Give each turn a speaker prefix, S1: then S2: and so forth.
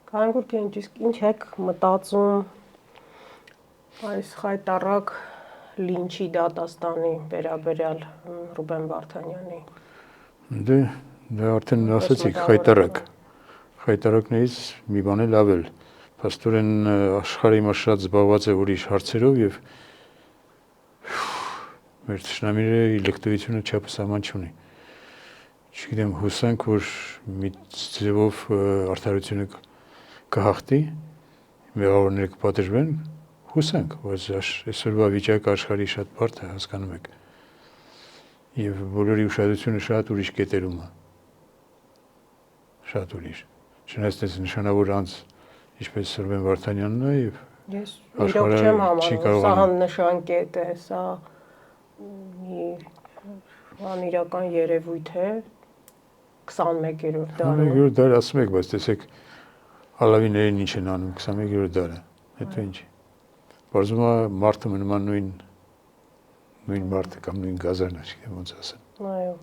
S1: Կարանգուր Քենջ, իսկ ինչ եք մտածում այս խայտառակ լինչի դատաստանի վերաբերյալ Ռուբեն Վարդանյանի։
S2: Դե արդեն ասացիք խայտառակներից մի բան էլ ավել։ Փաստորեն աշխարհի մաս շատ զբաղված է ուրիշ հարցերով եւ մեր ճշնամիների լկտությունը չափը սահման չունի։ Չգիտեմ, հուսանք, որ մի ձևով արդարությունը կհաղթի, մեղավորները կպատժվեն, հուսանք, որ այսօրվա վիճակը աշխարհի շատ բարդ է, հասկանում եք։ Եվ բոլորի ուշադրությունը շատ ուրիշ կետերում է։ Շատ ուրիշ։ Չնայած այս նշանավոր անձ, ինչպես Ռուբեն Վարդանյանն է եւ
S1: ես իրոք չեմ համարում, սա նշան կետ է, սա մի անիրական երևույթ է 21-րդ դարում։
S2: 21-րդ դարը ասում եք, բայց տեսեք Ալավիներին ինչ են անում 21-րդ դարը, հետո ինչ։ Բարձում է մարդը մնում է նույն մարդը կամ նույն գազանը, չգիտեմ ոնց ասեմ։
S1: Այո։